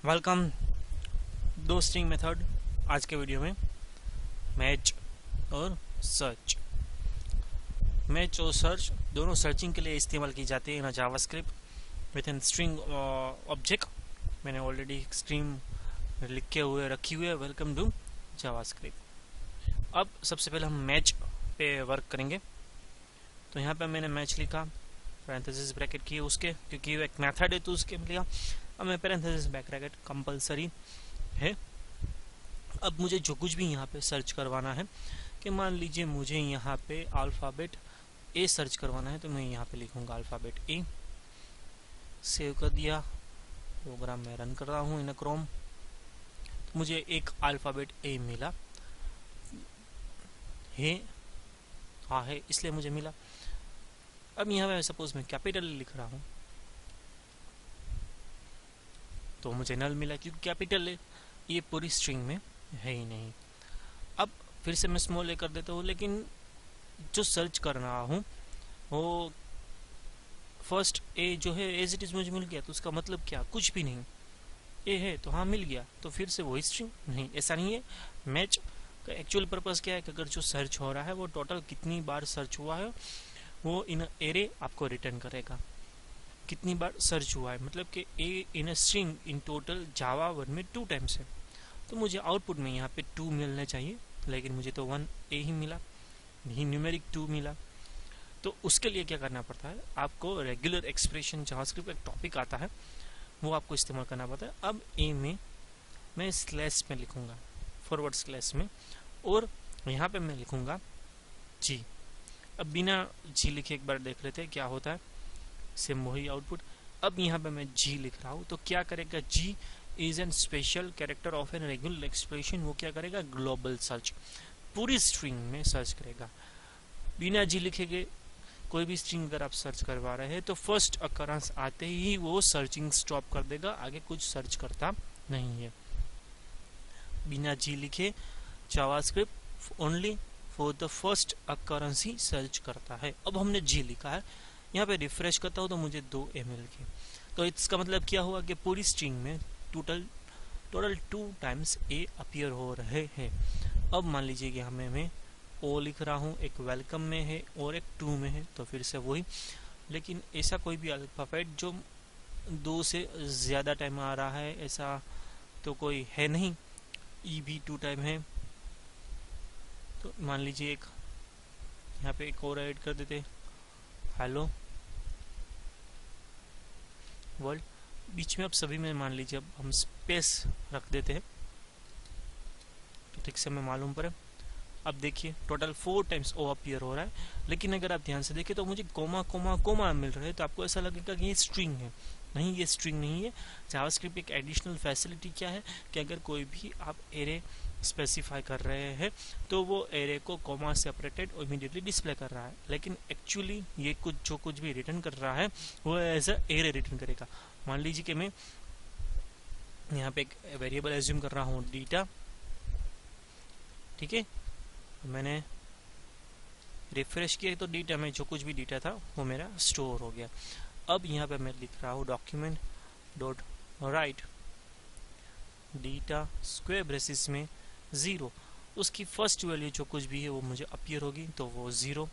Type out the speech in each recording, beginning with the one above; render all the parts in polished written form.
Welcome. दो string method आज के वीडियो में, मैच और सर्च। मैच और सर्च दोनों सर्चिंग के लिए इस्तेमाल की जाती है in JavaScript with in string object. मैंने ऑलरेडी स्ट्रिंग लिखे हुए रखी हुई है। Welcome to JavaScript. अब सबसे पहले हम मैच पे वर्क करेंगे। तो यहाँ पे मैंने मैच लिखा, पैरेंथेसिस ब्रैकेट किए उसके, क्योंकि वो एक मेथड है तो उसके लिया। अब मैं पैरेंथेसिस ब्रैकेट कंपलसरी है। अब मुझे जो कुछ भी यहाँ पे सर्च करवाना है, कि मान लीजिए मुझे यहाँ पे अल्फ़ाबेट ए सर्च करवाना है, तो मैं यहाँ पे लिखूंगा अल्फ़ाबेट ए। सेव कर दिया, प्रोग्राम में रन कर रहा हूँ इन क्रोम। तो मुझे एक अल्फ़ाबेट ए मिला है, हाँ है, इसलिए मुझे मिला। अब यहाँ पे सपोज मैं कैपिटल लिख रहा हूँ तो मुझे नल मिला, क्योंकि कैपिटल है, ये पूरी स्ट्रिंग में है ही नहीं। अब फिर से मैं स्मॉल ए कर देता हूँ, लेकिन जो सर्च कर रहा हूँ वो फर्स्ट ए जो है एज इट इज मुझे मिल गया, तो उसका मतलब क्या? कुछ भी नहीं। ए है तो हाँ मिल गया, तो फिर से वही स्ट्रिंग नहीं, ऐसा नहीं है। मैच का एक्चुअल पर्पस क्या है कि अगर जो सर्च हो रहा है वो टोटल कितनी बार सर्च हुआ है वो इन एरे आपको रिटर्न करेगा। कितनी बार सर्च हुआ है मतलब कि a in string in total Java one में 2 टाइम्स है, तो मुझे आउटपुट में यहाँ पे 2 मिलने चाहिए, लेकिन मुझे तो 1 ए ही मिला, नहीं न्यूमेरिक 2 मिला। तो उसके लिए क्या करना पड़ता है, आपको रेगुलर एक्सप्रेशन जावास्क्रिप्ट एक टॉपिक आता है, वो आपको इस्तेमाल करना पड़ता है। अब ए में मैं स्लैश में लिखूंगा, फॉरवर्ड स्लैश में, और यहाँ पे मैं लिखूंगा जी। अब बिना जी लिखे एक बार देख लेते हैं क्या होता है, सेम वही आउटपुट। अब यहाँ पे मैं जी लिख रहा हूँ तो क्या करेगा, g is an special character of an regular expression. वो क्या करेगा, ग्लोबल सर्च, पूरी स्ट्रिंग में सर्च करेगा। बिना जी लिखेगे कोई भी स्ट्रिंग अगर आप सर्च करवा रहे हैं तो फर्स्ट अकरेंस आते ही वो सर्चिंग स्टॉप कर देगा, आगे कुछ सर्च करता नहीं है। बिना जी लिखे JavaScript only for the first occurrence he search करता है। अब हमने जी लिखा है, यहाँ पे रिफ्रेश करता हूँ तो मुझे 2 ए मिल गए। तो इसका मतलब क्या हुआ कि पूरी स्ट्रिंग में टोटल 2 टाइम्स ए अपीयर हो रहे हैं। अब मान लीजिए कि हमें मैं ओ लिख रहा हूँ, एक वेलकम में है और एक 2 में है, तो फिर से वही। लेकिन ऐसा कोई भी अल्फाबेट जो 2 से ज़्यादा टाइम आ रहा है ऐसा तो कोई है नहीं। ई भी 2 टाइम है, तो मान लीजिए एक यहाँ पे एक और ऐड कर देते, हेलो वर्ल्ड। बीच में अब सभी में मान लीजिए अब हम स्पेस रख देते हैं तो ठीक से हमें मालूम पड़े। अब देखिए टोटल 4 टाइम्स ओ अपीयर हो रहा है, लेकिन अगर आप ध्यान से देखें तो मुझे कोमा कोमा कोमा मिल रहा है, तो आपको ऐसा लगेगा कि ये स्ट्रिंग है। नहीं, ये स्ट्रिंग नहीं है। जावास्क्रिप्ट एक एडिशनल फैसिलिटी क्या है कि अगर कोई भी आप एरे स्पेसिफाई कर रहे हैं तो वो एरे को कोमा सेपरेटेड और इमीडिएटली डिस्प्ले कर रहा है, लेकिन एक्चुअली ये जो कुछ भी रिटर्न कर रहा है वो एज अ एरे रिटर्न करेगा। मान लीजिए कि मैं यहाँ पे एक वेरिएबल एज्यूम कर रहा हूँ डेटा, ठीक है। मैंने रिफ्रेश किया तो डेटा में जो कुछ भी डेटा था वो मेरा स्टोर हो गया। अब यहाँ पे मैं लिख रहा हूँ document dot right data square braces में 0, उसकी फर्स्ट वैल्यू जो कुछ भी है वो मुझे अपीयर होगी, तो वो 0,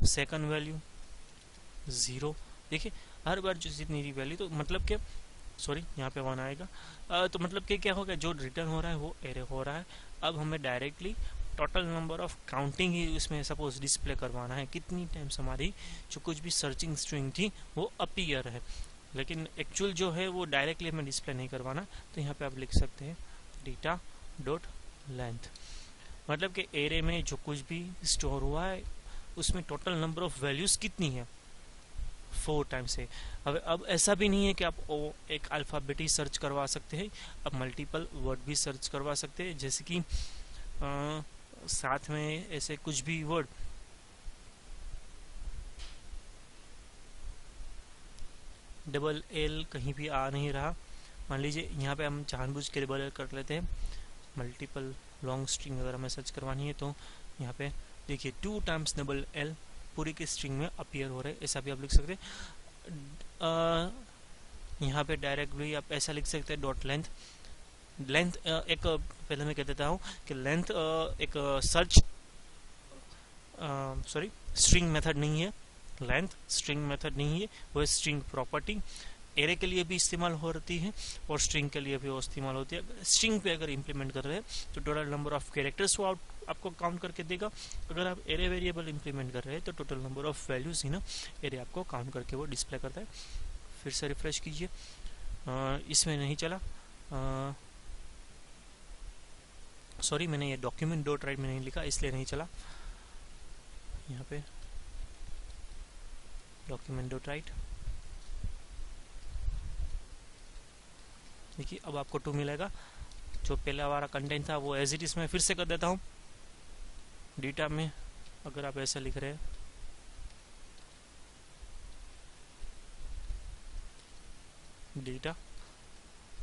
सेकंड वैल्यू 0। देखिए हर बार जो जितनी वैल्यू, तो मतलब कि सॉरी यहाँ पे 1 आएगा, तो मतलब कि क्या होगा, जो रिटर्न हो रहा है वो एरे हो रहा है। अब हमें directly total number of counting ही इसमें सपोज डिस्प्ले करवाना है, कितनी टाइम्स हमारी जो कुछ भी सर्चिंग स्ट्रिंग थी वो अपीयर है, लेकिन एक्चुअल जो है वो डायरेक्टली हमें डिस्प्ले नहीं करवाना। तो यहाँ पे आप लिख सकते हैं डेटा डॉट लेंथ, मतलब कि एरे में जो कुछ भी स्टोर हुआ है उसमें टोटल नंबर ऑफ वैल्यूज कितनी है, 4 टाइम्स है। अब ऐसा भी नहीं है कि आप एक अल्फ़ाबेट ही सर्च करवा सकते हैं, आप मल्टीपल वर्ड भी सर्च करवा सकते हैं, जैसे कि साथ में ऐसे कुछ भी वर्ड, डबल एल कहीं भी आ नहीं रहा। मान लीजिए यहाँ पे हम जानबूझ के डबल एल कर लेते हैं, मल्टीपल लॉन्ग स्ट्रिंग अगर हमें सर्च करवानी है तो यहाँ पे देखिए 2 टाइम्स डबल एल पूरी की स्ट्रिंग में अपीयर हो रहे हैं, ऐसा भी आप लिख सकते हैं। यहाँ पे डायरेक्टली आप ऐसा लिख सकते हैं डॉट लेंथ। लेंथ एक पहले मैं कह देता हूँ कि लेंथ एक सर्च सॉरी स्ट्रिंग मेथड नहीं है, लेंथ स्ट्रिंग मेथड नहीं है, वो स्ट्रिंग प्रॉपर्टी एरे के लिए भी इस्तेमाल होती है और स्ट्रिंग के लिए भी वो इस्तेमाल होती है। स्ट्रिंग पे अगर इम्प्लीमेंट कर रहे हैं तो टोटल नंबर ऑफ कैरेक्टर्स वो आपको काउंट करके देगा। अगर आप एरे वेरिएबल इम्प्लीमेंट कर रहे हैं तो टोटल नंबर ऑफ वैल्यूज ही ना एरे आपको काउंट करके वो डिस्प्ले करता है। फिर से रिफ्रेश कीजिए, इसमें नहीं चला, सॉरी मैंने ये डॉक्यूमेंट डॉट राइट में नहीं लिखा इसलिए नहीं चला। यहाँ पे डॉक्यूमेंट डॉट राइट, देखिए अब आपको 2 मिलेगा। जो पहला वाला कंटेंट था वो एज इट इज में फिर से कर देता हूँ। डेटा में अगर आप ऐसा लिख रहे हैं डेटा,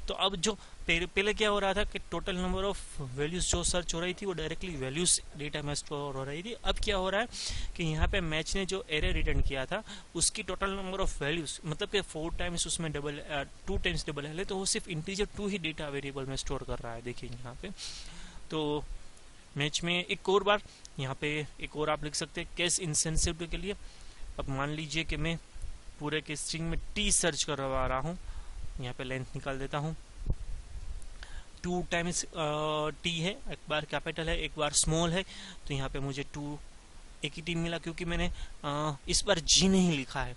तो अब जो पहले क्या हो रहा था कि टोटल नंबर ऑफ वैल्यूज जो सर्च हो रही थी वो डायरेक्टली वैल्यूज डेटा में स्टोर हो रही थी। अब क्या हो रहा है कि यहाँ पे मैच ने जो एरे रिटर्न किया था उसकी टोटल नंबर ऑफ वैल्यूज मतलब कि 4 टाइम्स उसमें 2 टाइम्स डबल है, तो वो सिर्फ इंटीजर 2 ही डेटा वेरिएबल में स्टोर कर रहा है। देखिए यहाँ पे तो मैच में एक और बार यहाँ पे एक और आप लिख सकते हैं केस इनसेंसिटिव के लिए। अब मान लीजिए कि मैं पूरे के स्ट्रिंग में टी सर्च करवा रहा हूँ, यहाँ पे लेंथ निकाल देता हूँ। 2 टाइम्स टी है, एक बार कैपिटल है एक बार स्मॉल है, तो यहाँ पे मुझे 2 एक ही टी मिला क्योंकि मैंने इस बार जी नहीं लिखा है।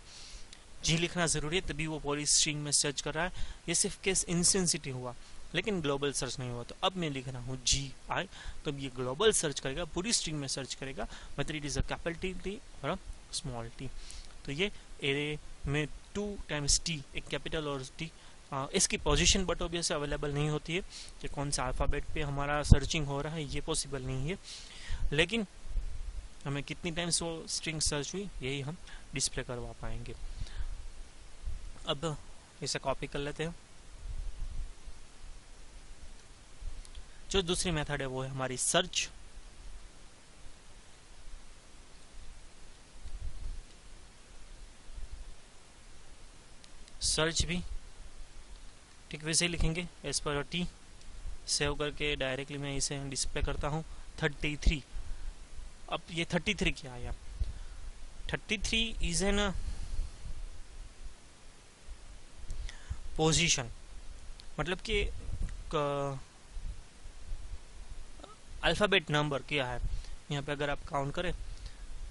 जी लिखना जरूरी है तभी वो पूरी स्ट्रिंग में सर्च कर रहा है। ये सिर्फ केस इनसेंसिटिव हुआ लेकिन ग्लोबल सर्च नहीं हुआ। तो अब मैं लिख रहा हूँ जी आई, तो ये ग्लोबल सर्च करेगा, पूरी स्ट्रिंग में सर्च करेगा, मतलब it is a capital T और स्मॉल टी। तो ये एरे में 2 टाइम्स टी एक कैपिटल और टी, इसकी पोजीशन बट ऑब्वियसली अवेलेबल नहीं होती है कि कौन सा अल्फाबेट पे हमारा सर्चिंग हो रहा है, ये पॉसिबल नहीं है। लेकिन हमें कितनी टाइम्स वो स्ट्रिंग सर्च हुई यही हम डिस्प्ले करवा पाएंगे। अब इसे कॉपी कर लेते हैं। जो दूसरी मेथड है वो है हमारी सर्च। सर्च भी ठीक वैसे ही लिखेंगे एज पर टी, सेव करके डायरेक्टली मैं इसे डिस्प्ले करता हूँ 33। अब ये 33 क्या आया? 33 इज एन पोजीशन, मतलब कि अल्फाबेट नंबर क्या है। यहाँ पे अगर आप काउंट करें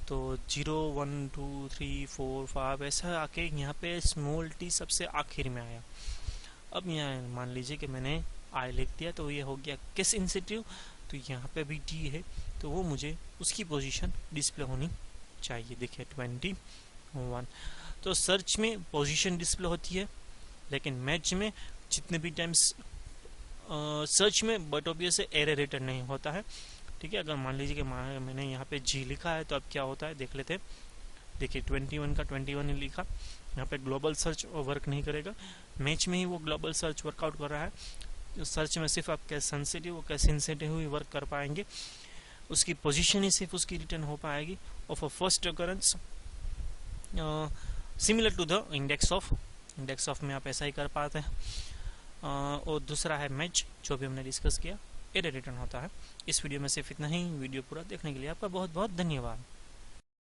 तो 0 1 2 3 4 5 ऐसा आके यहाँ पे स्मॉल टी सबसे आखिर में आया। अब यहाँ मान लीजिए कि मैंने आई लिख दिया तो ये हो गया किस इंसेंटिव, तो यहाँ पे भी टी है तो वो मुझे उसकी पोजीशन डिस्प्ले होनी चाहिए। देखिए 21। तो सर्च में पोजीशन डिस्प्ले होती है लेकिन मैच में जितने भी टाइम्स सर्च में बट ऑब्वियसली एरे रिटर्न नहीं होता है। ठीक है, अगर मान लीजिए कि मैंने यहाँ पे जी लिखा है तो अब क्या होता है देख लेते हैं। देखिए 21 का 21 ही लिखा, यहाँ पे ग्लोबल सर्च वर्क नहीं करेगा, मैच में ही वो ग्लोबल सर्च वर्कआउट कर रहा है। सर्च में सिर्फ आप कैसे सेंसिटिव और कैसे इंसेंसिटिव ही वर्क कर पाएंगे, उसकी पोजीशन ही सिर्फ उसकी रिटर्न हो पाएगी of a first occurrence similar to the index of में आप ऐसा ही कर पाते हैं। और दूसरा है मैच जो भी हमने डिस्कस किया, एरे रिटर्न होता है। इस वीडियो में सिर्फ इतना ही। वीडियो पूरा देखने के लिए आपका बहुत बहुत धन्यवाद।